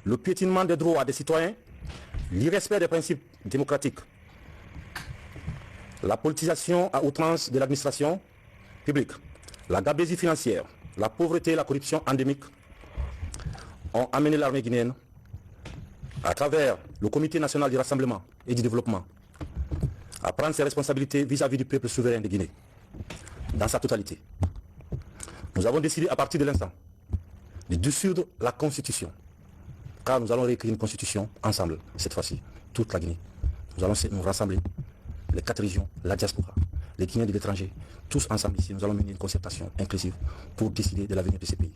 le piétinement des droits des citoyens, l'irrespect des principes démocratiques, la politisation à outrance de l'administration publique, la gabegie financière, la pauvreté et la corruption endémique ont amené l'armée guinéenne, à travers le Comité national du rassemblement et du développement, à prendre ses responsabilités vis-à-vis du peuple souverain de Guinée, dans sa totalité. Nous avons décidé à partir de l'instant de dissoudre la Constitution, car nous allons réécrire une Constitution ensemble, cette fois-ci, toute la Guinée. Nous allons nous rassembler, les 4 régions, la diaspora, les Guinéens de l'étranger, tous ensemble ici, nous allons mener une concertation inclusive pour décider de l'avenir de ces pays.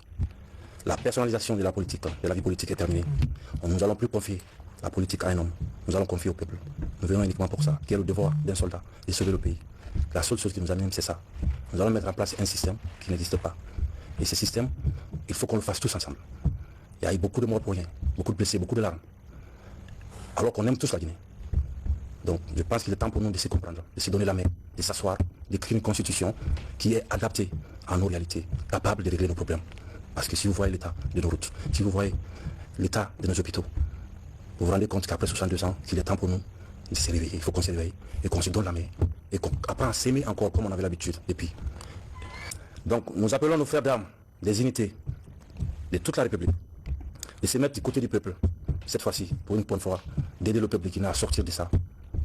La personnalisation de la politique, de la vie politique est terminée. Nous n'allons plus confier la politique à un homme, nous allons confier au peuple. Nous venons uniquement pour ça, qui est le devoir d'un soldat, de sauver le pays. La seule chose qui nous anime, c'est ça. Nous allons mettre en place un système qui n'existe pas. Et ce système, il faut qu'on le fasse tous ensemble. Il y a eu beaucoup de morts pour rien, beaucoup de blessés, beaucoup de larmes. Alors qu'on aime tous la Guinée. Donc je pense qu'il est temps pour nous de se comprendre, de se donner la main, de s'asseoir, d'écrire une constitution qui est adaptée à nos réalités, capable de régler nos problèmes. Parce que si vous voyez l'état de nos routes, si vous voyez l'état de nos hôpitaux, vous vous rendez compte qu'après 62 ans, qu'il est temps pour nous de se réveiller. Il faut qu'on se réveille et qu'on se donne la main et qu'on apprend à s'aimer encore comme on avait l'habitude depuis. Donc nous appelons nos frères d'armes, des unités de toute la République, de se mettre du côté du peuple, cette fois-ci, pour une bonne fois, d'aider le peuple guinéen à sortir de ça,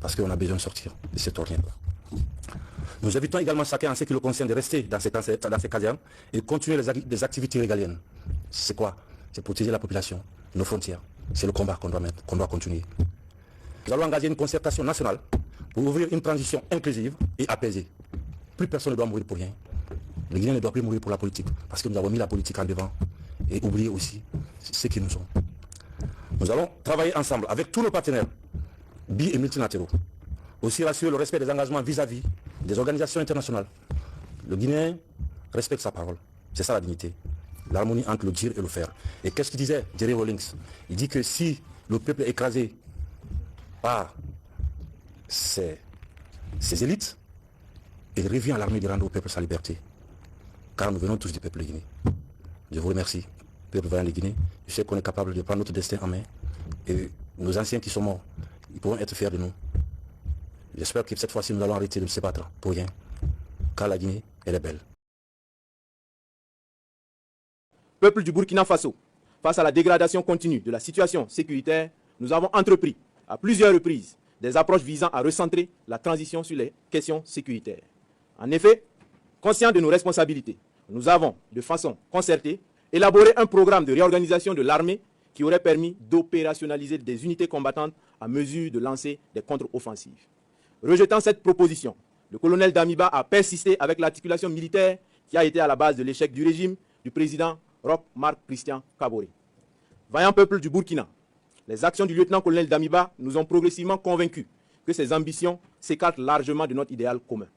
parce qu'on a besoin de sortir de cette ornière-là. Nous invitons également chacun en ce qui le concerne de rester dans ces casernes et continuer les activités régaliennes. C'est quoi? C'est protéger la population, nos frontières. C'est le combat qu'on doit continuer. Nous allons engager une concertation nationale pour ouvrir une transition inclusive et apaisée. Plus personne ne doit mourir pour rien. Les Guinéens ne doivent plus mourir pour la politique, parce que nous avons mis la politique en devant et oublié aussi ce qui nous sont. Nous allons travailler ensemble avec tous nos partenaires, bi- et multilatéraux. Aussi rassurer le respect des engagements vis-à-vis des organisations internationales. Le Guinéen respecte sa parole. C'est ça la dignité. L'harmonie entre le dire et le faire. Et qu'est-ce qu'il disait, Jerry Rawlings? Il dit que si le peuple est écrasé par ses élites, il revient à l'armée de rendre au peuple sa liberté. Car nous venons tous du peuple de Guinée. Je vous remercie, peuple vaillant de Guinée. Je sais qu'on est capable de prendre notre destin en main. Et nos anciens qui sont morts, ils pourront être fiers de nous. J'espère que cette fois-ci, nous allons arrêter de se battre pour rien. Car la Guinée, elle est belle. Peuple du Burkina Faso, face à la dégradation continue de la situation sécuritaire, nous avons entrepris à plusieurs reprises des approches visant à recentrer la transition sur les questions sécuritaires. En effet, conscients de nos responsabilités, nous avons, de façon concertée, élaboré un programme de réorganisation de l'armée qui aurait permis d'opérationnaliser des unités combattantes à mesure de lancer des contre-offensives. Rejetant cette proposition, le colonel Damiba a persisté avec l'articulation militaire qui a été à la base de l'échec du régime du président Roch Marc Christian Kaboré. Vaillant peuple du Burkina, les actions du lieutenant-colonel Damiba nous ont progressivement convaincus que ses ambitions s'écartent largement de notre idéal commun.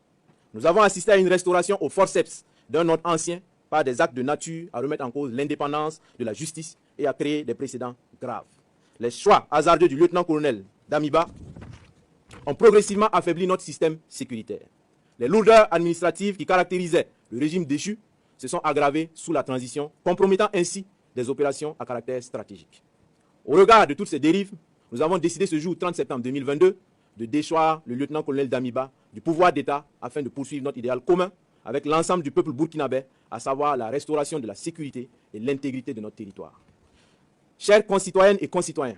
Nous avons assisté à une restauration au forceps d'un ordre ancien par des actes de nature à remettre en cause l'indépendance de la justice et à créer des précédents graves. Les choix hasardeux du lieutenant-colonel Damiba ont progressivement affaibli notre système sécuritaire. Les lourdeurs administratives qui caractérisaient le régime déchu se sont aggravées sous la transition, compromettant ainsi des opérations à caractère stratégique. Au regard de toutes ces dérives, nous avons décidé ce jour 30 septembre 2022 de déchoir le lieutenant-colonel Damiba du pouvoir d'État afin de poursuivre notre idéal commun avec l'ensemble du peuple burkinabé, à savoir la restauration de la sécurité et l'intégrité de notre territoire. Chers concitoyennes et concitoyens,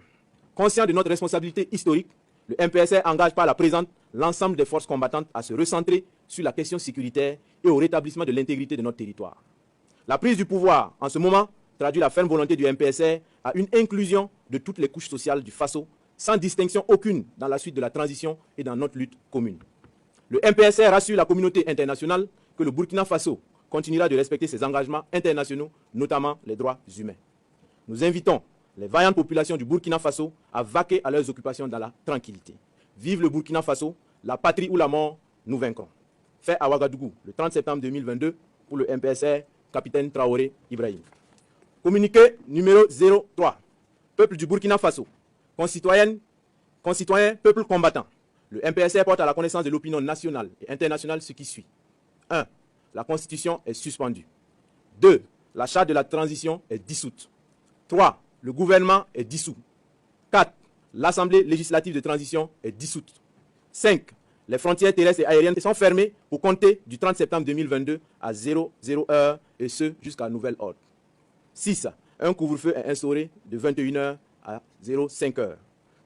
conscients de notre responsabilité historique, le MPSR engage par la présente l'ensemble des forces combattantes à se recentrer sur la question sécuritaire et au rétablissement de l'intégrité de notre territoire. La prise du pouvoir en ce moment traduit la ferme volonté du MPSR à une inclusion de toutes les couches sociales du Faso, sans distinction aucune dans la suite de la transition et dans notre lutte commune. Le MPSR rassure la communauté internationale que le Burkina Faso continuera de respecter ses engagements internationaux, notamment les droits humains. Nous invitons les vaillantes populations du Burkina Faso à vaquer à leurs occupations dans la tranquillité. Vive le Burkina Faso, la patrie ou la mort, nous vaincrons. Fait à Ouagadougou, le 30 septembre 2022, pour le MPSR, capitaine Traoré Ibrahim. Communiqué numéro 03. Peuple du Burkina Faso, concitoyens, peuple combattant. Le MPSR porte à la connaissance de l'opinion nationale et internationale ce qui suit. 1. La Constitution est suspendue. 2. La charte de la transition est dissoute. 3. Le gouvernement est dissous. 4. L'Assemblée législative de transition est dissoute. 5. Les frontières terrestres et aériennes sont fermées pour compter du 30 septembre 2022 à 00h et ce jusqu'à nouvel ordre. 6. Un couvre-feu est instauré de 21h à 05h.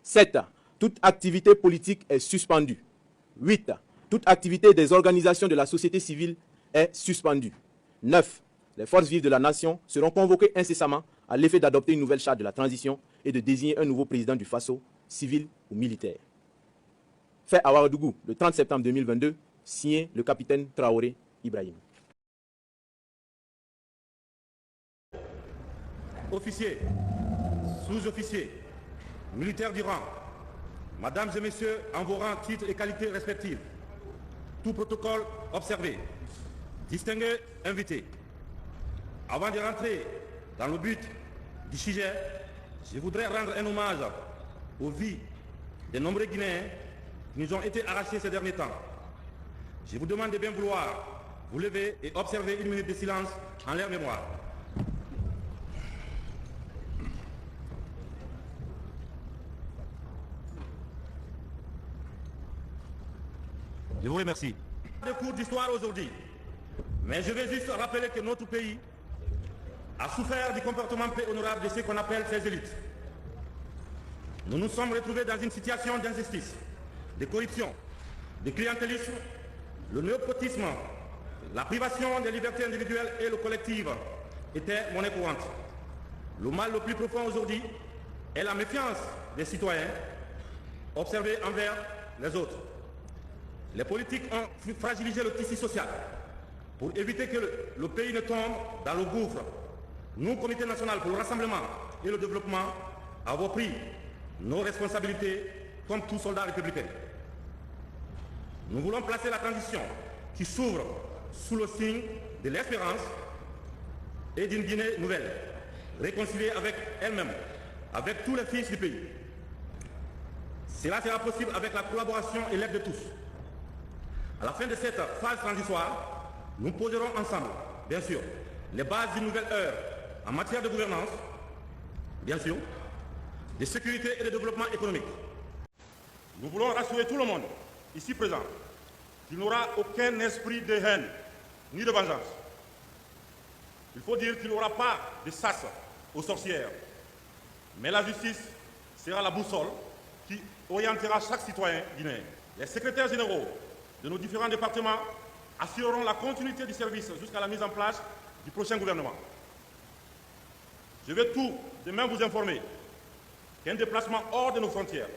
7. Toute activité politique est suspendue. 8. Toute activité des organisations de la société civile est suspendue. 9. Les forces vives de la nation seront convoquées incessamment à l'effet d'adopter une nouvelle charte de la transition et de désigner un nouveau président du Faso, civil ou militaire. Fait à Ouagadougou le 30 septembre 2022, signé le capitaine Traoré Ibrahim. Officiers, sous-officiers, militaires du rang, mesdames et messieurs, en vos rangs, titres et qualités respectifs, tout protocole observé, distingués invités. Avant de rentrer dans le but du sujet, je voudrais rendre un hommage aux vies des nombreux Guinéens qui nous ont été arrachés ces derniers temps. Je vous demande de bien vouloir vous lever et observer une minute de silence en leur mémoire. Je vous remercie. Pas de cours d'histoire aujourd'hui, mais je vais juste rappeler que notre pays a souffert du comportement peu honorable de ce qu'on appelle ses élites. Nous nous sommes retrouvés dans une situation d'injustice, de corruption, de clientélisme, le népotisme, la privation des libertés individuelles et le collectif étaient monnaie courante. Le mal le plus profond aujourd'hui est la méfiance des citoyens observée envers les autres. Les politiques ont fragilisé le tissu social pour éviter que le pays ne tombe dans le gouffre. Nous, Comité national pour le rassemblement et le développement, avons pris nos responsabilités comme tout soldat républicain. Nous voulons placer la transition qui s'ouvre sous le signe de l'espérance et d'une Guinée nouvelle, réconciliée avec elle-même, avec tous les fils du pays. Cela sera possible avec la collaboration et l'aide de tous. À la fin de cette phase transitoire, nous poserons ensemble, bien sûr, les bases d'une nouvelle ère en matière de gouvernance, bien sûr, de sécurité et de développement économique. Nous voulons rassurer tout le monde, ici présent, qu'il n'y aura aucun esprit de haine ni de vengeance. Il faut dire qu'il n'y aura pas de sas aux sorcières, mais la justice sera la boussole qui orientera chaque citoyen guinéen. Les secrétaires généraux de nos différents départements assureront la continuité du service jusqu'à la mise en place du prochain gouvernement. Je vais tout de même vous informer qu'un déplacement hors de nos frontières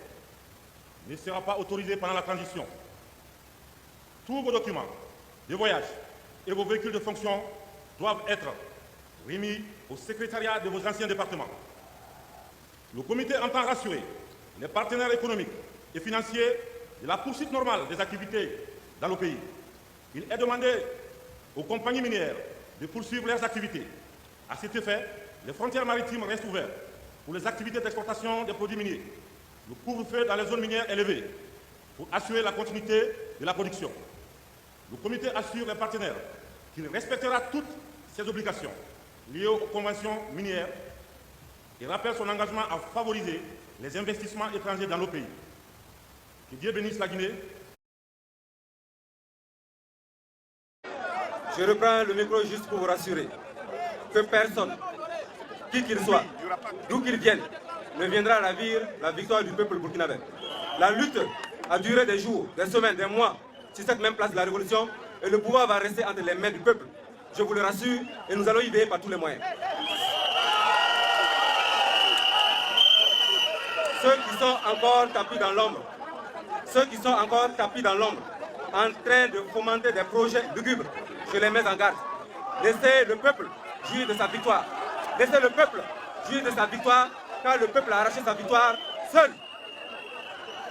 ne sera pas autorisé pendant la transition. Tous vos documents de voyage et vos véhicules de fonction doivent être remis au secrétariat de vos anciens départements. Le comité entend rassurer les partenaires économiques et financiers de la poursuite normale des activités dans le pays. Il est demandé aux compagnies minières de poursuivre leurs activités. À cet effet, les frontières maritimes restent ouvertes pour les activités d'exportation des produits miniers. Le couvre-feu dans les zones minières est levé pour assurer la continuité de la production. Le comité assure les partenaires qu'il respectera toutes ses obligations liées aux conventions minières et rappelle son engagement à favoriser les investissements étrangers dans nos pays. Que Dieu bénisse la Guinée. Je reprends le micro juste pour vous rassurer que personne, qui qu'il soit, d'où qu'il vienne, ne viendra ravir la victoire du peuple burkinabé. La lutte a duré des jours, des semaines, des mois sur cette même place de la révolution et le pouvoir va rester entre les mains du peuple. Je vous le rassure et nous allons y veiller par tous les moyens. Ceux qui sont encore tapis dans l'ombre, en train de fomenter des projets lugubres, je les mets en garde. Laissez le peuple jouir de sa victoire. Laissez le peuple jouir de sa victoire, car le peuple a arraché sa victoire seul.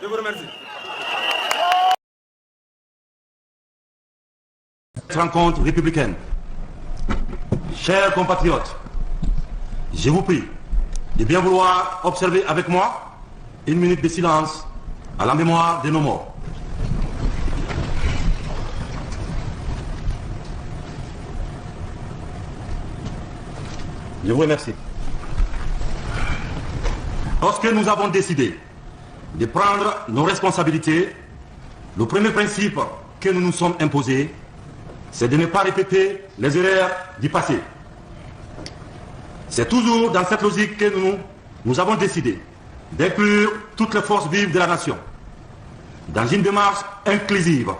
Je vous remercie. Cette rencontre républicaine. Chers compatriotes, je vous prie de bien vouloir observer avec moi une minute de silence à la mémoire de nos morts. Je vous remercie. Lorsque nous avons décidé de prendre nos responsabilités, le premier principe que nous nous sommes imposés, c'est de ne pas répéter les erreurs du passé. C'est toujours dans cette logique que nous avons décidé d'inclure toutes les forces vives de la nation dans une démarche inclusive,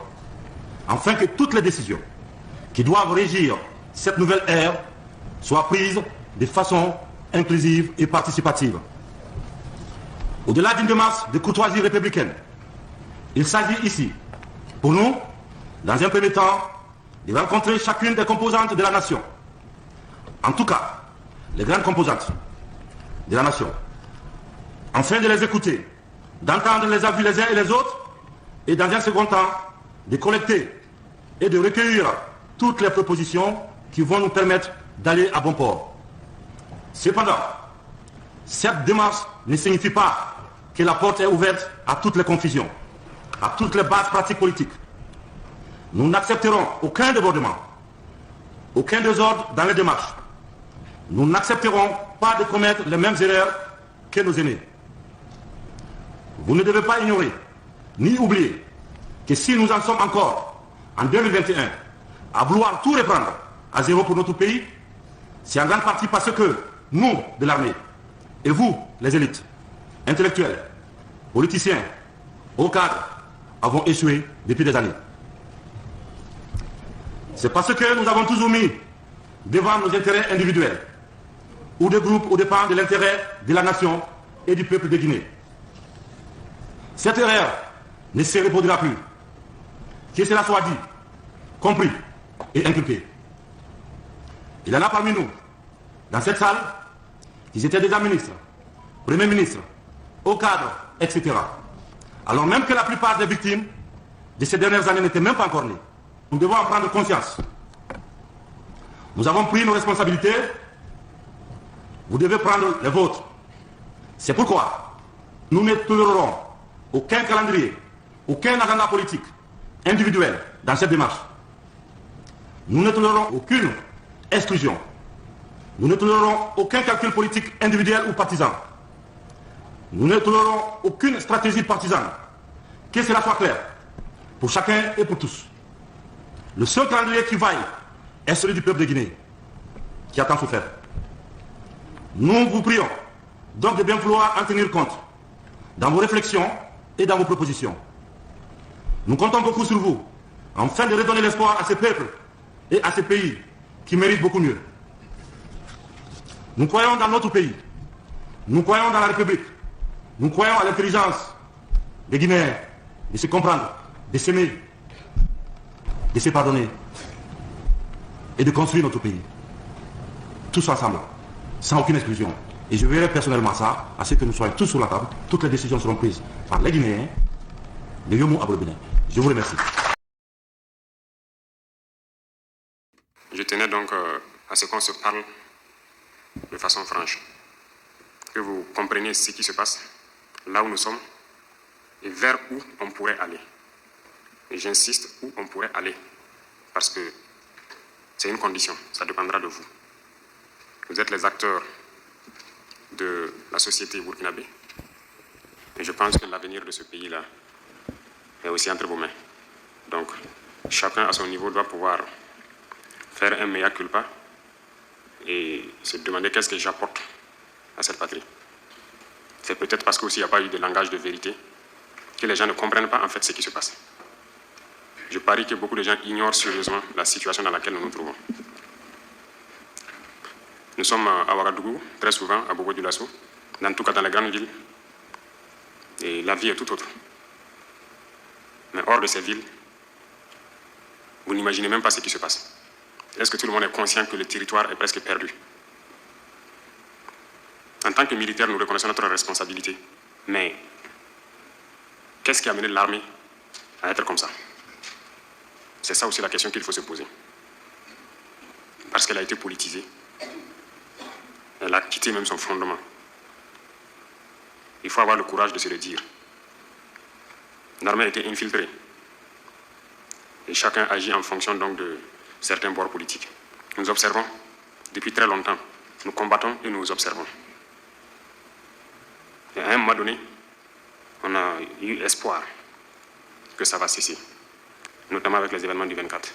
afin que toutes les décisions qui doivent régir cette nouvelle ère soient prises de façon inclusive et participative. Au-delà d'une démarche de courtoisie républicaine, il s'agit ici, pour nous, dans un premier temps, de rencontrer chacune des composantes de la nation. En tout cas, les grandes composantes de la nation. Afin de les écouter, d'entendre les avis les uns et les autres, et dans un second temps, de collecter et de recueillir toutes les propositions qui vont nous permettre d'aller à bon port. Cependant, cette démarche ne signifie pas que la porte est ouverte à toutes les confusions, à toutes les bases pratiques politiques. Nous n'accepterons aucun débordement, aucun désordre dans les démarches. Nous n'accepterons pas de commettre les mêmes erreurs que nos aînés. Vous ne devez pas ignorer, ni oublier, que si nous en sommes encore, en 2021, à vouloir tout reprendre à zéro pour notre pays, c'est en grande partie parce que nous, de l'armée, et vous, les élites, intellectuels, politiciens, hauts cadres, avons échoué depuis des années. C'est parce que nous avons toujours mis devant nos intérêts individuels, ou de groupes au dépend de l'intérêt de la nation et du peuple de Guinée. Cette erreur ne se reproduira plus. Que cela soit dit, compris et inculpé. Il y en a parmi nous, dans cette salle, qui étaient déjà ministres, premiers ministres, hauts cadres, etc. Alors même que la plupart des victimes de ces dernières années n'étaient même pas encore nées. Nous devons en prendre conscience. Nous avons pris nos responsabilités. Vous devez prendre les vôtres. C'est pourquoi nous ne tolérerons aucun calendrier, aucun agenda politique individuel dans cette démarche. Nous ne tolérerons aucune exclusion. Nous ne tolérerons aucun calcul politique individuel ou partisan. Nous ne tolérerons aucune stratégie partisane. Que cela soit clair, pour chacun et pour tous. Le seul calendrier qui vaille est celui du peuple de Guinée, qui a tant souffert. Nous vous prions donc de bien vouloir en tenir compte dans vos réflexions et dans vos propositions. Nous comptons beaucoup sur vous, afin de redonner l'espoir à ces peuples et à ces pays qui méritent beaucoup mieux. Nous croyons dans notre pays, nous croyons dans la République, nous croyons à l'intelligence des Guinéens de se comprendre, de s'aimer, de se pardonner et de construire notre pays. Tous ensemble, sans aucune exclusion. Et je verrai personnellement ça, à ce que nous soyons tous sur la table. Toutes les décisions seront prises par les Guinéens, les Yomou Abro-Bénin. Je vous remercie. Je tenais donc à ce qu'on se parle de façon franche. Que vous compreniez ce qui se passe, là où nous sommes, et vers où on pourrait aller. Et j'insiste, où on pourrait aller. Parce que c'est une condition, ça dépendra de vous. Vous êtes les acteurs de la société burkinabé. Et je pense que l'avenir de ce pays-là est aussi entre vos mains. Donc, chacun à son niveau doit pouvoir faire un mea culpa et se demander qu'est-ce que j'apporte à cette patrie. C'est peut-être parce qu'aussi il n'y a pas eu de langage de vérité que les gens ne comprennent pas en fait ce qui se passe. Je parie que beaucoup de gens ignorent sérieusement la situation dans laquelle nous nous trouvons. Nous sommes à Ouagadougou, très souvent, à Bobo-Dioulasso, en tout cas dans les grandes villes. Et la vie est tout autre. Mais hors de ces villes, vous n'imaginez même pas ce qui se passe. Est-ce que tout le monde est conscient que le territoire est presque perdu? En tant que militaires, nous reconnaissons notre responsabilité. Mais qu'est-ce qui a amené l'armée à être comme ça? C'est ça aussi la question qu'il faut se poser. Parce qu'elle a été politisée. Elle a quitté même son fondement. Il faut avoir le courage de se le dire. L'armée a été infiltrée. Et chacun agit en fonction donc de certains bords politiques. Nous observons depuis très longtemps. Nous combattons et nous observons. Et à un moment donné, on a eu espoir que ça va cesser, notamment avec les événements du 24.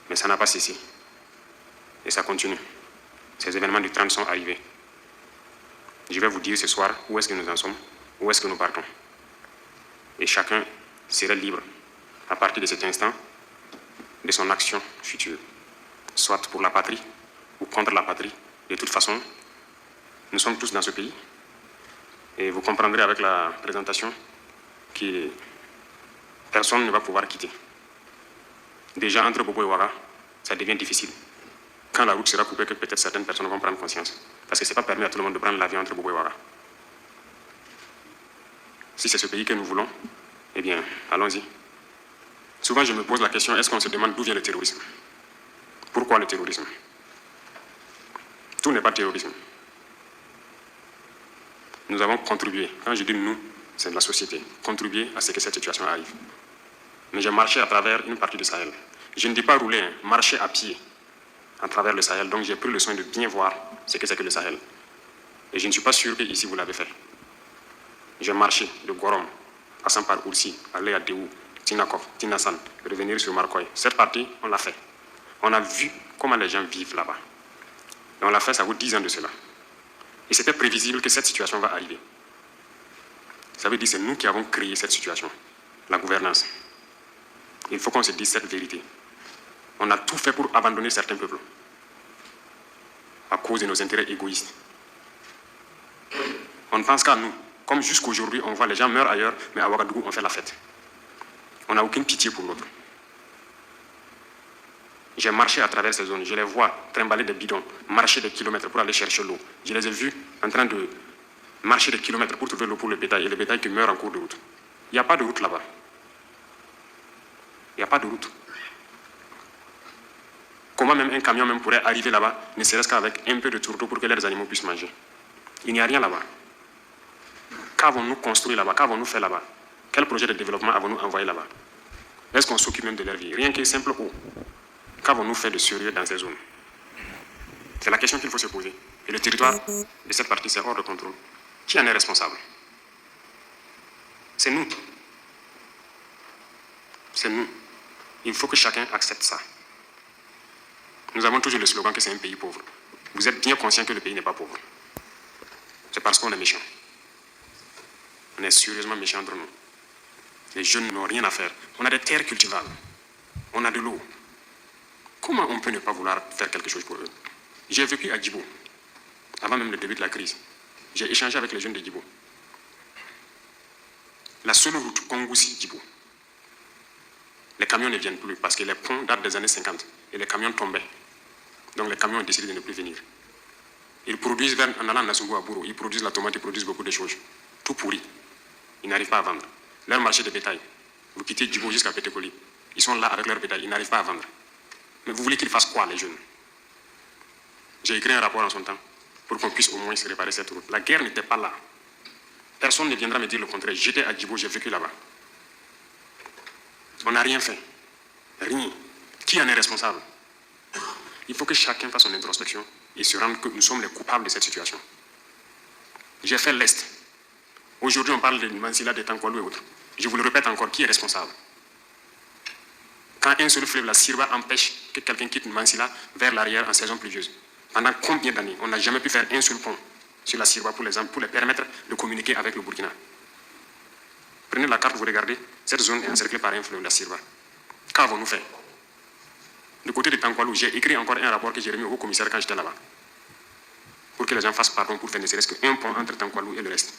Mais ça n'a pas cessé. Et ça continue. Ces événements du 30 sont arrivés. Je vais vous dire ce soir où est-ce que nous en sommes, où est-ce que nous partons. Et chacun serait libre, à partir de cet instant, de son action future, soit pour la patrie ou contre la patrie. De toute façon, nous sommes tous dans ce pays. Et vous comprendrez avec la présentation que personne ne va pouvoir quitter. Déjà, entre Bobo et Ouaga, ça devient difficile. Quand la route sera coupée, que peut-être certaines personnes vont prendre conscience. Parce que ce n'est pas permis à tout le monde de prendre l'avion entre Bobo et Ouaga. Si c'est ce pays que nous voulons, eh bien, allons-y. Souvent, je me pose la question, est-ce qu'on se demande d'où vient le terrorisme? Pourquoi le terrorisme? Tout n'est pas terrorisme. Nous avons contribué, quand je dis nous, c'est la société, contribué à ce que cette situation arrive. Mais j'ai marché à travers une partie du Sahel. Je ne dis pas rouler, marcher à pied à travers le Sahel. Donc j'ai pris le soin de bien voir ce que c'est que le Sahel. Et je ne suis pas sûr qu'ici vous l'avez fait. J'ai marché de Gorom, passant par Oursi, aller à Déou, Tinakov, Tinasan, revenir sur Marcoy. Cette partie, on l'a fait. On a vu comment les gens vivent là-bas. Et on l'a fait, ça vaut 10 ans de cela. Et c'était prévisible que cette situation va arriver. Ça veut dire que c'est nous qui avons créé cette situation, la gouvernance. Il faut qu'on se dise cette vérité. On a tout fait pour abandonner certains peuples à cause de nos intérêts égoïstes. On ne pense qu'à nous. Comme jusqu'aujourd'hui, on voit les gens meurent ailleurs, mais à Ouagadougou, on fait la fête. On n'a aucune pitié pour l'autre. J'ai marché à travers ces zones, je les vois trimballer des bidons, marcher des kilomètres pour aller chercher l'eau. Je les ai vus en train de marcher des kilomètres pour trouver l'eau pour le bétail, et le bétail qui meurt en cours de route. Il n'y a pas de route là-bas. Il n'y a pas de route. Comment même un camion même pourrait arriver là-bas, ne serait-ce qu'avec un peu de tourteau pour que les animaux puissent manger? Il n'y a rien là-bas. Qu'avons-nous construit là-bas? Qu'avons-nous fait là-bas? Quel projet de développement avons-nous envoyé là-bas? Est-ce qu'on s'occupe même de leur vie? Rien que simple eau. Qu'avons-nous fait de sérieux dans ces zones? C'est la question qu'il faut se poser. Et le territoire de cette partie, c'est hors de contrôle. Qui en est responsable? C'est nous. C'est nous. Il faut que chacun accepte ça. Nous avons toujours le slogan que c'est un pays pauvre. Vous êtes bien conscient que le pays n'est pas pauvre. C'est parce qu'on est méchant. On est sérieusement méchants entre nous. Les jeunes n'ont rien à faire. On a des terres cultivables. On a de l'eau. Comment on peut ne pas vouloir faire quelque chose pour eux? J'ai vécu à Djibo, avant même le début de la crise. J'ai échangé avec les jeunes de Djibo. La seule route Kongoussi-Djibo, les camions ne viennent plus parce que les ponts datent des années 50 et les camions tombaient. Donc les camions ont décidé de ne plus venir. Ils produisent, en allant à Nassongo à Bourou, ils produisent la tomate, ils produisent beaucoup de choses. Tout pourri. Ils n'arrivent pas à vendre. Leur marché de bétail, vous quittez Djibo jusqu'à Pétékoli. Ils sont là avec leur bétail, ils n'arrivent pas à vendre. Mais vous voulez qu'ils fassent quoi, les jeunes? J'ai écrit un rapport en son temps pour qu'on puisse au moins se réparer cette route. La guerre n'était pas là. Personne ne viendra me dire le contraire. J'étais à Djibo, j'ai vécu là-bas. On n'a rien fait. Rien. Qui en est responsable? Il faut que chacun fasse son introspection et se rende que nous sommes les coupables de cette situation. J'ai fait l'Est. Aujourd'hui, on parle de Mansilla, de Tankwalou et autres. Je vous le répète encore, qui est responsable? Quand un seul fleuve, la Sirba, empêche que quelqu'un quitte Mansilla vers l'arrière en saison pluvieuse. Pendant combien d'années? On n'a jamais pu faire un seul pont sur la Sirba pour les permettre de communiquer avec le Burkina. Prenez la carte, vous regardez, cette zone est encerclée par un fleuve, la Sirba. Qu'avons-nous fait? Du côté de Tankwalou, j'ai écrit encore un rapport que j'ai remis au haut-commissaire quand j'étais là-bas. Pour que les gens fassent pardon pour faire ne serait-ce qu'un pont entre Tankwalou et le reste.